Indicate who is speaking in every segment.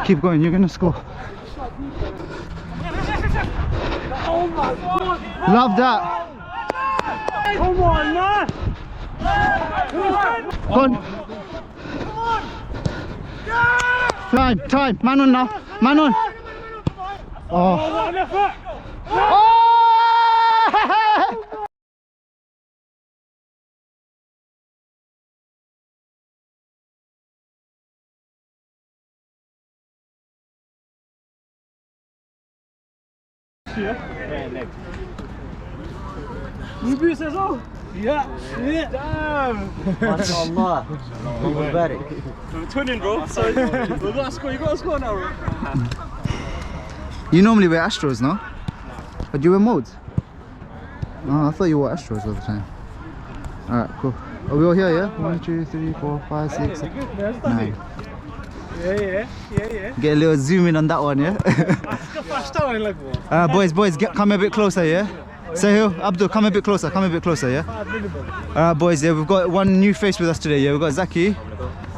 Speaker 1: Keep going, you're gonna score.
Speaker 2: Oh my God!
Speaker 1: Love that.
Speaker 2: Come on, man!
Speaker 1: Go on. Time. Man on now. Man on. Oh. Oh!
Speaker 2: Ruby says, oh! Yeah! Damn!
Speaker 3: MashaAllah. Mubarak.
Speaker 2: I'm twinning, bro. So you gotta score now, bro.
Speaker 1: You normally wear Astros, no? But you wear modes? Oh, I thought you wore Astros all the time. Alright, cool. Are we all here, yeah? 1, 2, 3, 4, 5, 6, 7, 9.
Speaker 2: Yeah.
Speaker 1: Get a little zoom in on that one, yeah? Boys, come a bit closer, yeah? Sahil, Abdul, come a bit closer, yeah? Alright, boys, yeah, we've got one new face with us today, yeah? We've got Zaki.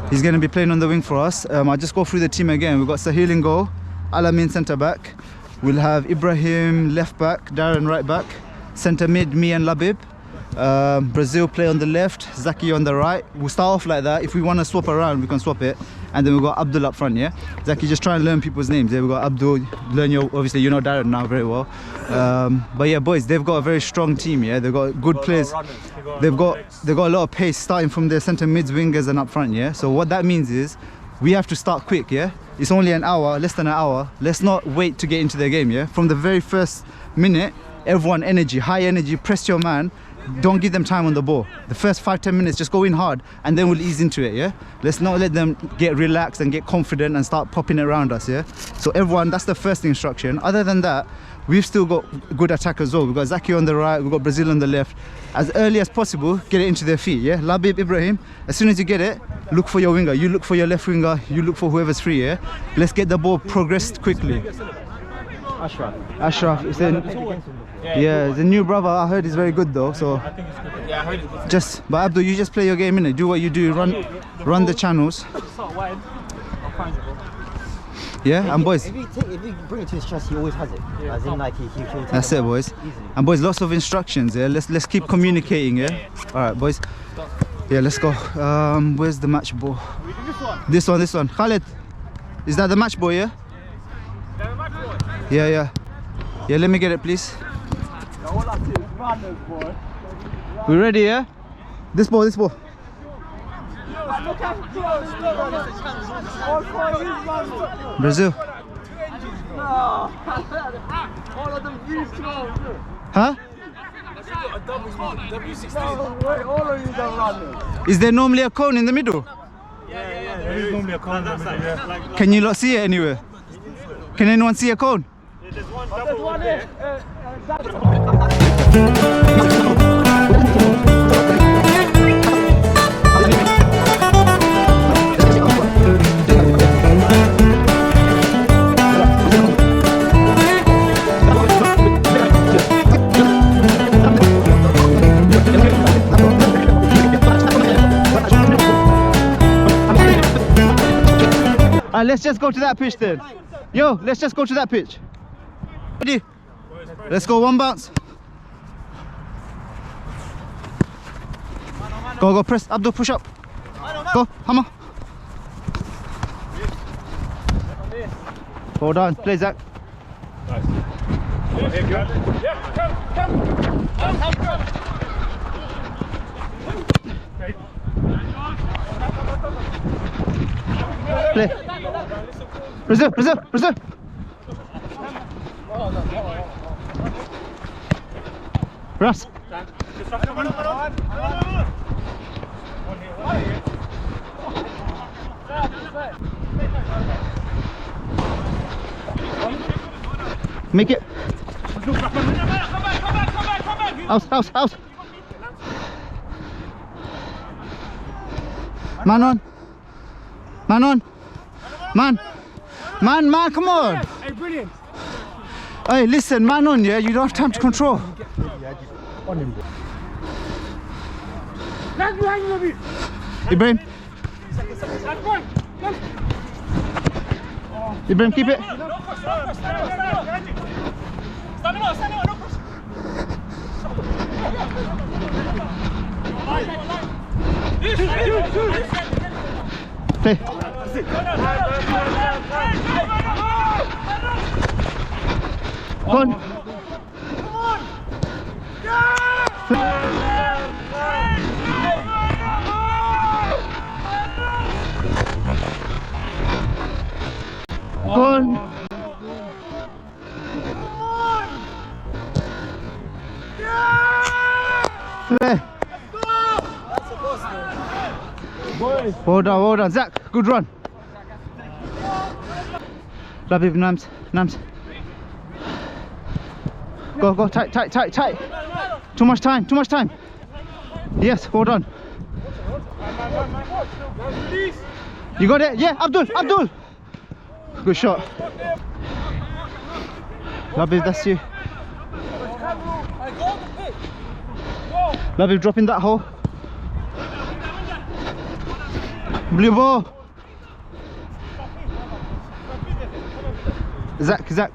Speaker 1: He's going to be playing on the wing for us. I'll just go through the team again. We've got Sahil in goal, Alamin centre back. We'll have Ibrahim left back, Darren right back. Centre mid, me and Labib. Brazil play on the left, Zaki on the right. We'll start off like that. If we want to swap around, we can swap it. And then we've got Abdul up front, yeah? Zaki, just try and learn people's names. Yeah, we've got Abdul, obviously you know Darren now very well. But yeah, boys, they've got a very strong team, yeah? They've got good players. They've got a lot of pace starting from their centre mids, wingers and up front, yeah? So what that means is we have to start quick, yeah? It's only an hour, less than an hour. Let's not wait to get into the game, yeah? From the very first minute, everyone high energy, press your man. Don't give them time on the ball. The first 5-10 minutes, just go in hard and then we'll ease into it, yeah? Let's not let them get relaxed and get confident and start popping around us, yeah? So everyone, that's the first instruction. Other than that, we've still got good attack as well. We've got Zaki on the right, we've got Brazil on the left. As early as possible, get it into their feet, yeah? Labib, Ibrahim, as soon as you get it, look for your winger. You look for your left winger, you look for whoever's free, yeah? Let's get the ball progressed quickly. Ashraf, it's the new brother. I heard he's very good though. So
Speaker 2: Yeah, I heard it.
Speaker 1: But Abdul, you just play your game, innit? Do what you do, run the channels. Yeah, and boys.
Speaker 3: If you bring it to his chest, he always has it. Yeah. As in, like he'll take
Speaker 1: that's it, boys.
Speaker 3: Easily.
Speaker 1: And boys, lots of instructions. Yeah, let's keep communicating. Yeah. All right, boys. Yeah, let's go. Where's the match ball? This one. Khaled, is that the match ball? Yeah. Yeah. Let me get it, please. We ready? Yeah. This ball. Brazil. Huh? Is there normally a cone in the middle?
Speaker 2: Yeah. There is normally a cone on that side. Yeah.
Speaker 1: Can you not see it anywhere? Can anyone see a cone?
Speaker 2: There's one here.
Speaker 1: Let's just go to that pitch then. Yo, let's just go to that pitch. Ready? Let's go, one bounce. Go, press. Abdul, push up. Go, hammer. Hold on, play Zach.
Speaker 2: Nice.
Speaker 1: Play. Brazil. Russ. Make it. House. Man on. Man, come on.
Speaker 2: Hey, brilliant.
Speaker 1: Hey, listen, man on, yeah? You don't have time to control. Ibrahim. Ibrahim, keep it. Play. Go on. Go on. Play. Well done, Zach. Good run. Labib, Nams. Go, tight. Too much time. Yes, hold on. You got it? Yeah, Abdul. Good shot. Labib, that's you. Labib, drop in that hole. Blue ball. Zach.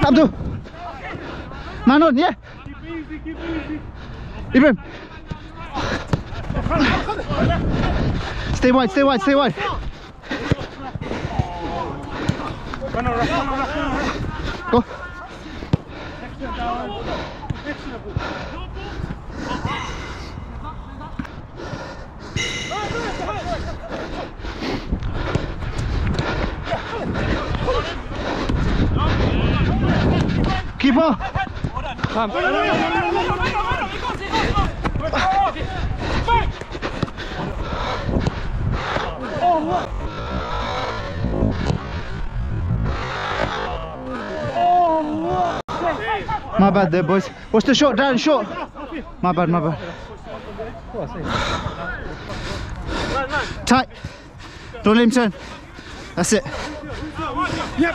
Speaker 1: Abdul. Man on, yeah.
Speaker 2: Keep easy.
Speaker 1: Ibrahim. Stay wide. Go. Keep on. Come. My bad there, boys. What's the shot, Darren? Shot. My bad. Tight. Don't let him turn. That's it.
Speaker 2: Yep.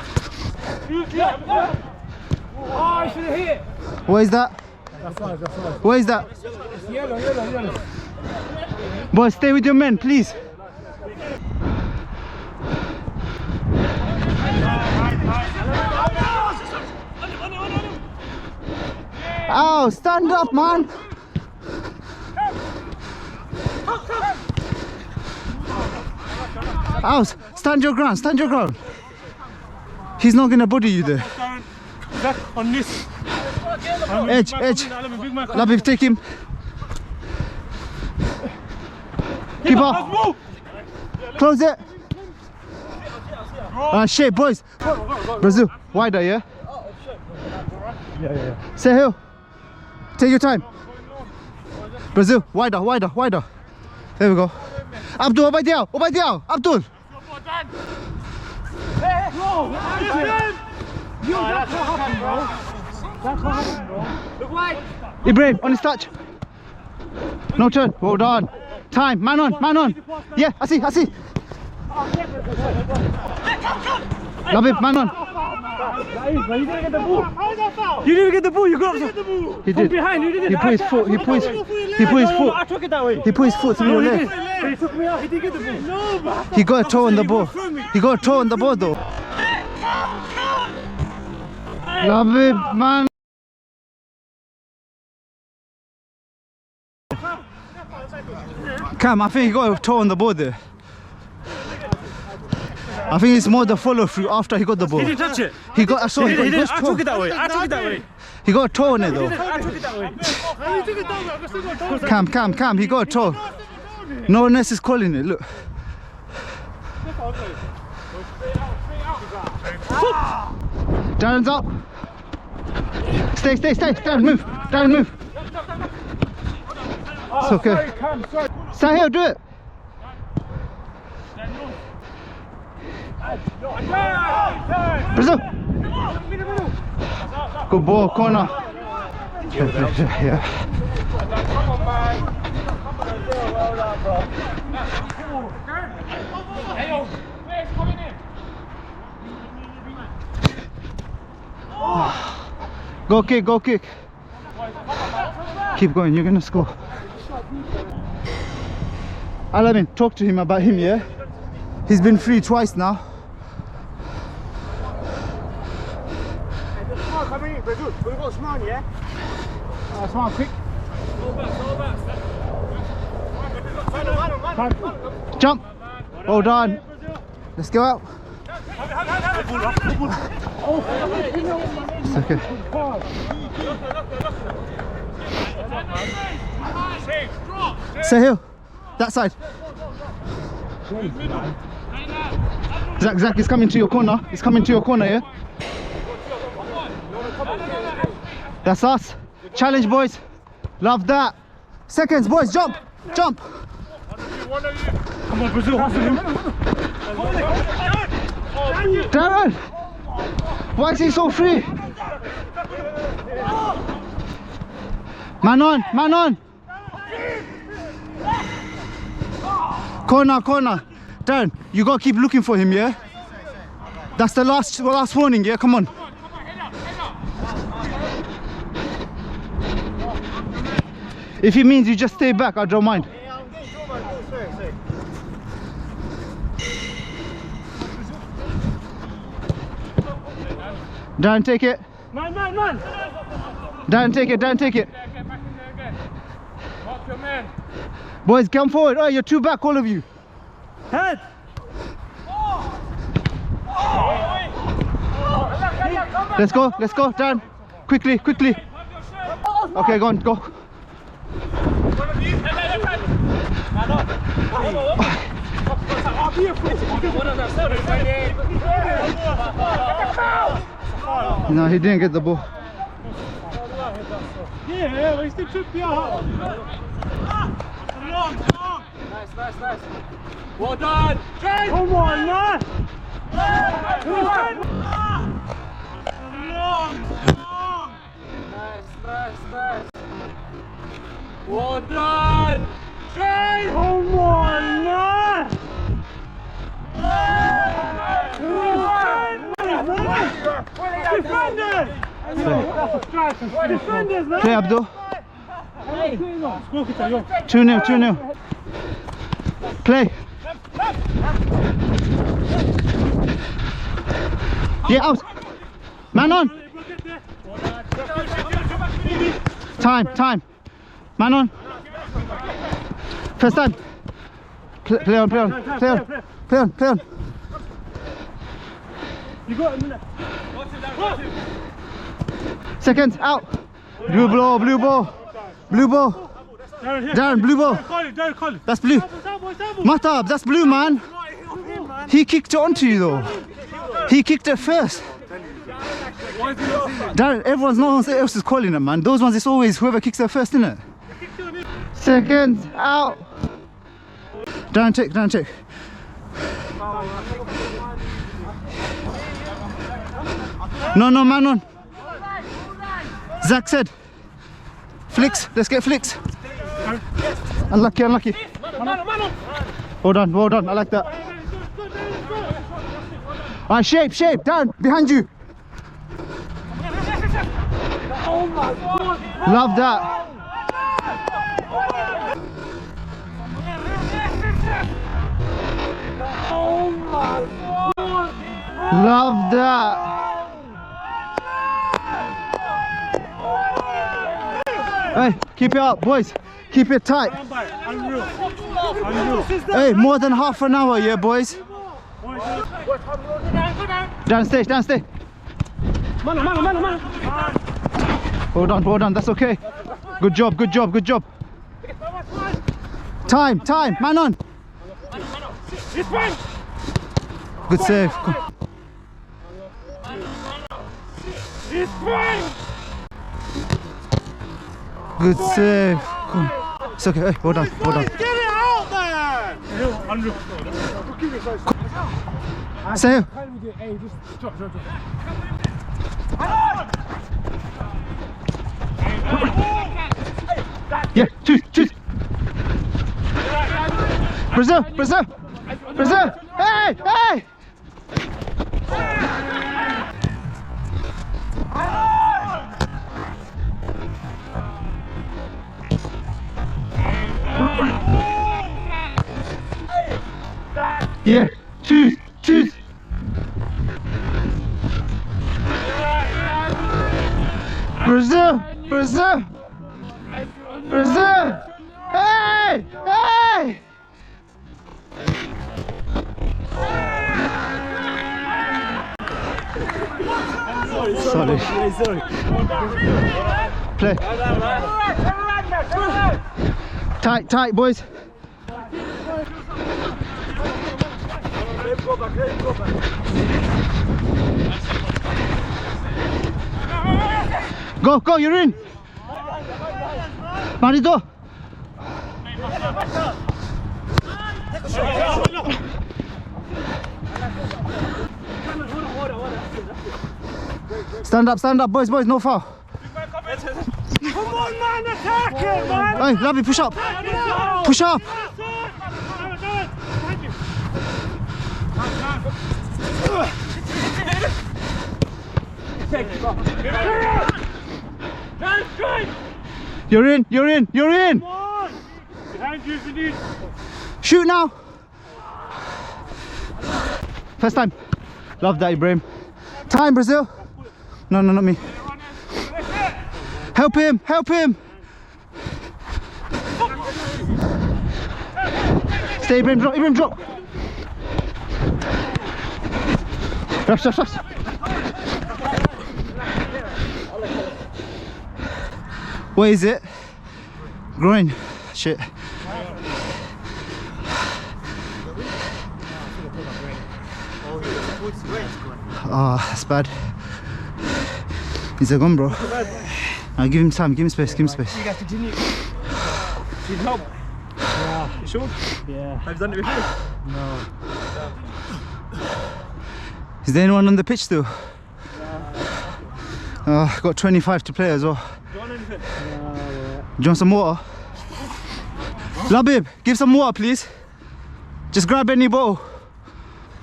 Speaker 2: Oh, I should have hit it.
Speaker 1: What is that?
Speaker 2: That's fine.
Speaker 1: What is that?
Speaker 2: It's yellow.
Speaker 1: Boys, stay with your men, please. Oh, stand up, man. Oh, stand your ground. He's not gonna body you there.
Speaker 2: On this.
Speaker 1: Edge. Labib, take him. Keep up. Close it. Shape, boys. Brazil, wider, yeah? Yeah. Sahil, take your time. Brazil, wider. There we go. Abdul, Obadiah. Abdul.
Speaker 2: That's what happened, bro. Look wide.
Speaker 1: Ibrahim, on his touch. No turn. Hold on. Time. Man on. Yeah, I see. Labib, man on.
Speaker 2: You didn't get the ball. How is that foul? You didn't get the ball. You got the ball.
Speaker 1: He did.
Speaker 2: Behind. You didn't.
Speaker 1: He put his foot.
Speaker 2: I took it that way.
Speaker 1: He put his foot to your left.
Speaker 2: He took me out. He didn't get the ball. No, man.
Speaker 1: He got a toe on the ball. Though. Labib, man. Cam, I think he got a toe on the ball there. I think it's more the follow through after he got the ball.
Speaker 2: He didn't touch it.
Speaker 1: He got. I saw.
Speaker 2: I took it that way.
Speaker 1: He got a toe on it though.
Speaker 2: I took it that way.
Speaker 1: Cam, he got a toe. No one else is calling it. Look. Darren's up. Stay. Darren, move. It's okay. Sahil, do it. Brazil. Good ball, corner. Yeah. Go kick. Keep going, you're gonna score. Alamin, talk to him about him, yeah? He's been free twice now.
Speaker 2: Coming in, Brazil. We've got Smart, yeah? Smart, quick.
Speaker 1: Jump. Well done. Let's go out. It's okay. Sahil, that side. Zach is coming to your corner. He's coming to your corner, yeah? That's us. Challenge, boys. Love that. Seconds, boys. Jump. Jump.
Speaker 2: Come on, Brazil, hustle him.
Speaker 1: Darren! Why is he so free? Man on, man on! Corner, corner. Darren, you gotta keep looking for him, yeah? That's the last warning, yeah? Come on. If it means you just stay back, I don't mind. Darren, take it.
Speaker 2: Man.
Speaker 1: Darren, take it. Darren, take it.
Speaker 2: Mark your man.
Speaker 1: Boys, come forward. Oh, you're too back, all of you.
Speaker 2: Head.
Speaker 1: Let's go, Darren. Quickly. Okay, go on, go. No, he didn't get the ball.
Speaker 2: Yeah, but he still took me out. Nice. Well done. Come on, man. Nice. Well done. Come on, man. Defenders, man.
Speaker 1: Play, Abdul. 2-0. Play. Yeah, out. Man on. Time. Man on. First time. Play on.
Speaker 2: You got a minute.
Speaker 1: Seconds, out. Blue ball. Darren, blue ball.
Speaker 2: Darren, call it.
Speaker 1: That's blue. Matab, that's blue, man. He kicked it onto you, though. He kicked it first. Darren, no one else is calling it, man. Those ones, it's always whoever kicks it first, isn't it? Seconds, out. Darren, take. No, man on. Zach said, flicks. Let's get flicks. Unlucky. Well done. I like that. Alright, shape. Down behind you. Love that. Love that. Hey, keep it up, boys. Keep it tight.
Speaker 2: Unreal.
Speaker 1: Hey, more than half an hour, yeah, boys. Downstairs.
Speaker 2: Man.
Speaker 1: Hold on. That's okay. Good job. Time. Man on. Good save. Good save. Come. It's okay. Hey, hold on.
Speaker 2: Get it out there! Unreal.
Speaker 1: Save.
Speaker 2: Hey, just drop.
Speaker 1: Yeah, choose. Brazil. Hey! Yeah, choose. Brazil! Hey! Sorry. Play. Tight, boys. Go, you're in. Marito. Stand up, boys, no foul.
Speaker 2: Come on, man, attack it, man!
Speaker 1: Hey, Lavi, push up! Push up! You're in!
Speaker 2: Come on! Behind you, Zinid!
Speaker 1: Shoot now! First time. Love that, Ibrahim. Time, Brazil! No, not me. Help him! Stay, Ibrahim, drop! Rush! What is it? Groin. Shit. Oh, that's bad. He's a gun, bro. Now give him time, give him space.
Speaker 2: You guys continue. Need help? Yeah. You sure? Yeah. Have you done it before? No.
Speaker 1: Is there anyone on the pitch still? Got 25 to play as well.
Speaker 2: Do you want anything?
Speaker 1: Do you want some water? Labib, give some water, please. Just grab any bottle.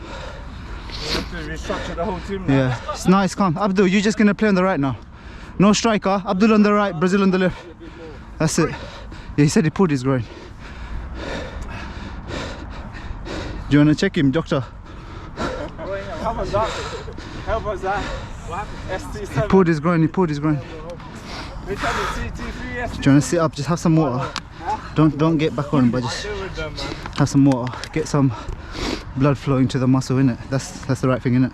Speaker 2: We have to restructure the whole team now.
Speaker 1: Yeah, it's nice, calm. Abdul, you're just gonna play on the right now. No striker. Abdul on the right, Brazil on the left. That's it. Yeah, he said he pulled his groin. Do you wanna check him, doctor?
Speaker 2: How was that? What happened? ST7.
Speaker 1: He pulled his groin.
Speaker 2: We tried the CT3 ST7.
Speaker 1: Do you wanna sit up? Just have some water. Don't get back on, but just have some water. Get some blood flowing to the muscle, innit? That's the right thing, innit?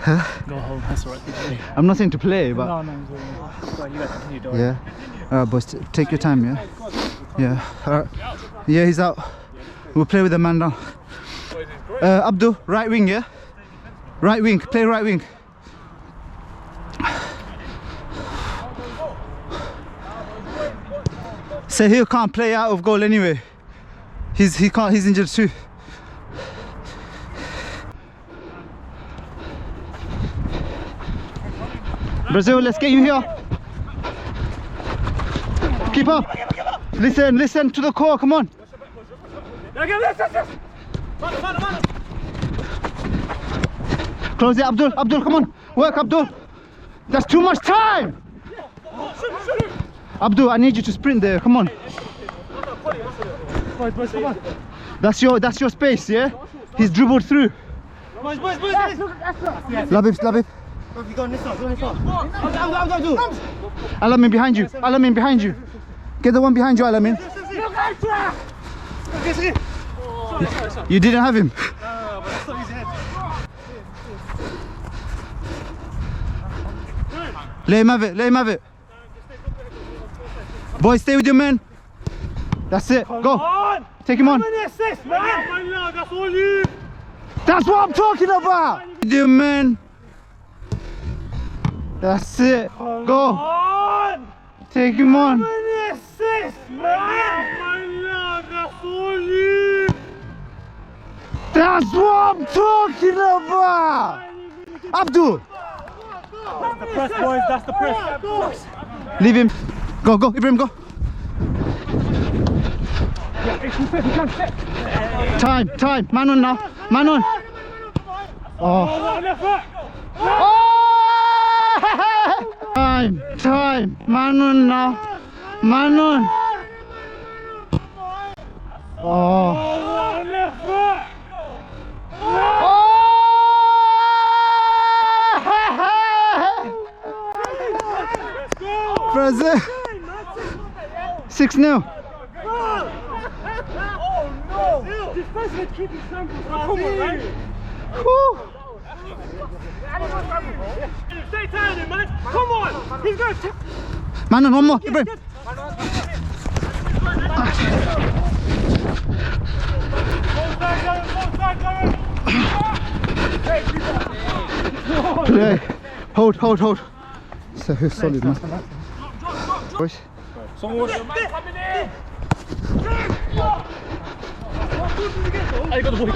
Speaker 1: Huh?
Speaker 2: Go home, that's the right thing to do.
Speaker 1: I'm not saying to play, but
Speaker 2: No, you guys continue doing it.
Speaker 1: yeah. Alright, boys, take your time, yeah? Yeah. Alright. Yeah, he's out. We'll play with the man now. Abdul, right wing, yeah? Right wing, play right wing. Sahil can't play out of goal anyway. He's injured too. Brazil, let's get you here. Keep up. Listen to the core, come on. Close it, Abdul, come on. Work, Abdul. That's too much time. Abdul, I need you to sprint there, come on.
Speaker 2: Boys, come on.
Speaker 1: That's your space, yeah? He's dribbled through.
Speaker 2: Boys.
Speaker 1: Labib.
Speaker 3: Go on this one.
Speaker 1: Alamin behind you. Get the one behind you, Alamin. You didn't have him. Let him have it. Boys, stay with your man. That's it. Go. Take him on.
Speaker 2: Assist, man. That's all you.
Speaker 1: That's what I'm talking about. With your man. That's it. Go. Take him on.
Speaker 2: Assist, man. That's all you.
Speaker 1: That's what I'm talking about. Abdul.
Speaker 2: That's the press, boys. That's the press.
Speaker 1: Leave him. Go, Ibrahim, go. Time. Man on now. Oh. Time. Man on now. Oh. 6-0.
Speaker 2: Oh no! This person keep his number. Come on, right?
Speaker 1: Woo.
Speaker 2: Stay tight, man. Come on. He's gonna take.
Speaker 1: Man on, one more. Ibrahim. Play. Hold. So solid, man. Boys.
Speaker 2: Someone coming in. I got the ball.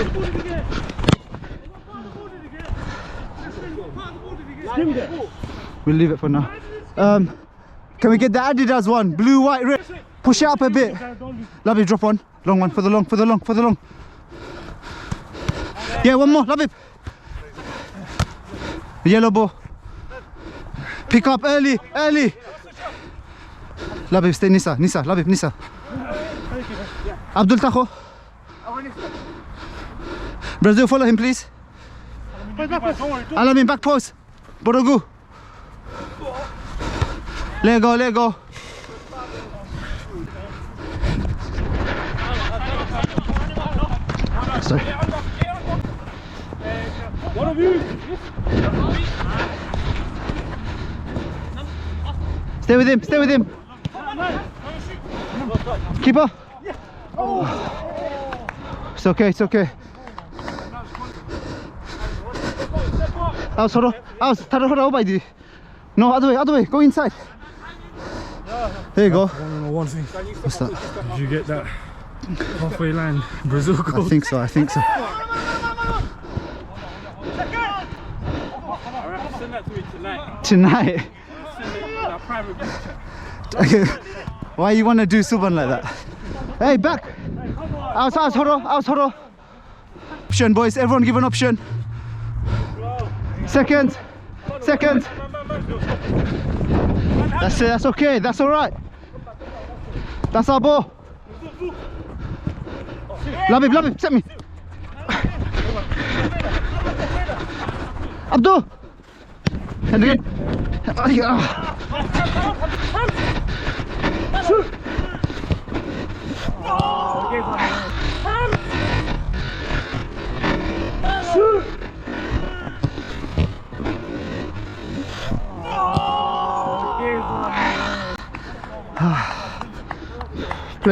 Speaker 1: We'll leave it for now. Can we get the Adidas one? Blue, white, red. Push it up a bit. Labib, drop one. Long one for the long. Yeah, one more, Labib. Yellow ball. Pick up early. Labib, stay Nisa. Labib, Nisa. Abdul Tacho. Brazil, follow him, please. Alamin, back post. Borogu. Let go. Sorry.
Speaker 2: One of you.
Speaker 1: Stay with him. Keeper. It's okay. Out, Soro. Out. Taro by the. No, other way. Go inside. There you go.
Speaker 2: I want to know one thing.
Speaker 1: What's that?
Speaker 2: Did you get that halfway line Brazil goal?
Speaker 1: I think so.
Speaker 2: Send that to me tonight.
Speaker 1: Tonight.
Speaker 2: Send it in our private group chat.
Speaker 1: Why you want to do Suban like that? Hey, back. Out, Horo. Option, boys. Everyone give an option. Second. That's it. That's okay. That's all right. That's our ball. Labib, set me. Abdul. And again.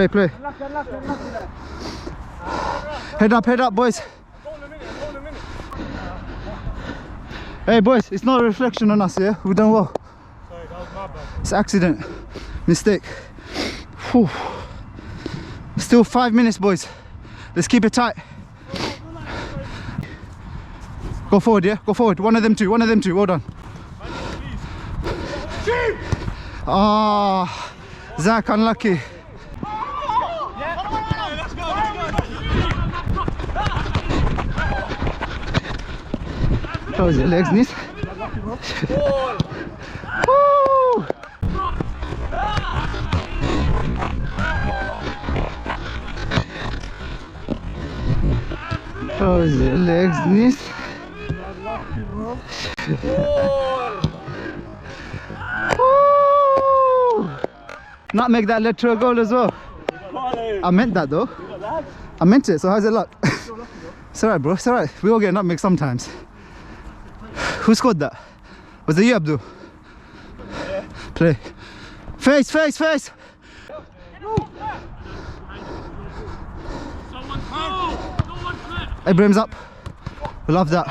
Speaker 1: Play. Head up, boys. Hey, boys, it's not a reflection on us, yeah? We've done well.
Speaker 2: Sorry, that was my bad.
Speaker 1: It's accident. Mistake. Whew. Still 5 minutes, boys. Let's keep it tight. Go forward, yeah? Go forward. One of them two. Well done. Ah, Zach, unlucky. Close your legs, Nis. Woo! Close your legs, Nis. Not make that led to a goal as well. I meant that though. I meant it, so how's it luck? It's alright, bro, it's alright. We all get nutmeg sometimes. Who scored that? Was it you, Abdul? Yeah. Play. Face! Ibrahim's up. We love that.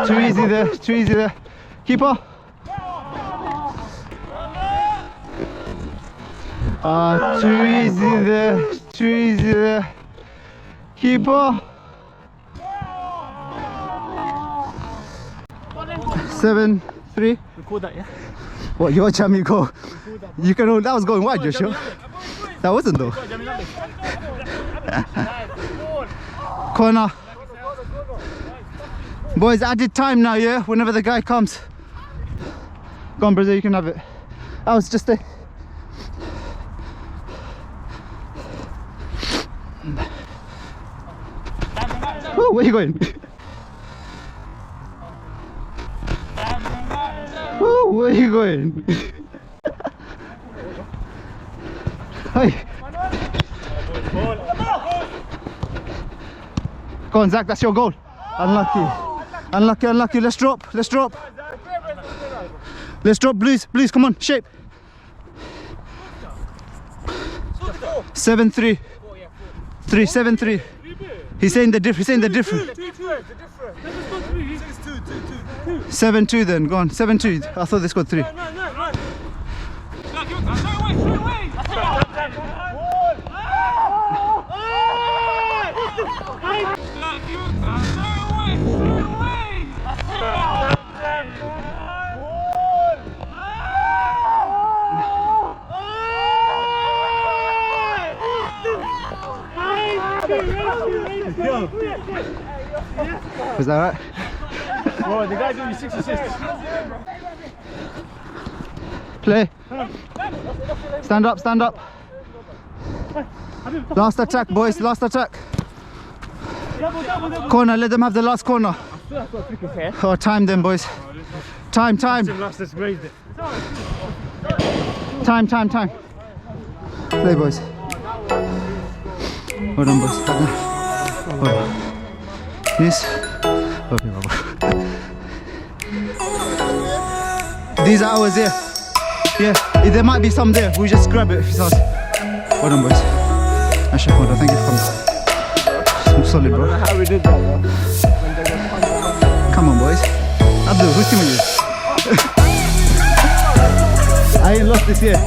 Speaker 1: Too easy there. Keeper. Too easy there. Keeper. 7-3.
Speaker 2: Record that, yeah?
Speaker 1: What, your jammy goal? You can hold, that was going wide, Joshua. That wasn't though. Corner. Boys, added time now, yeah? Whenever the guy comes. Go on, Brazil, you can have it. I was just a... Oh, where are you going? Oh, where are you going? Hey. Go on, Zach, that's your goal. Unlucky. Unlucky, unlucky. Let's drop. Let's drop. Let's drop, Blues. Blues, come on, shape. 7-3. 3-7-3. He's saying the difference. He's saying the difference. 7-2 then. Go on. 7-2. I thought they scored 3. Was that right?
Speaker 2: Bro, the guy doing 6 assists.
Speaker 1: Play. Stand up, stand up. Last attack, boys, last attack. Corner, let them have the last corner. Oh, time them, boys. Time. Time. Play, boys. Hold on, boys. Hold on. Yes. Okay, Baba. These are ours here. Yeah, there might be some there. We just grab it if it's ours. Hold on, boys. Actually, hold on. Thank you for coming. Some solid, bro.
Speaker 2: I don't know how we did that, bro.
Speaker 1: Come on, boys. Abdul, who's team are you? I ain't lost this year.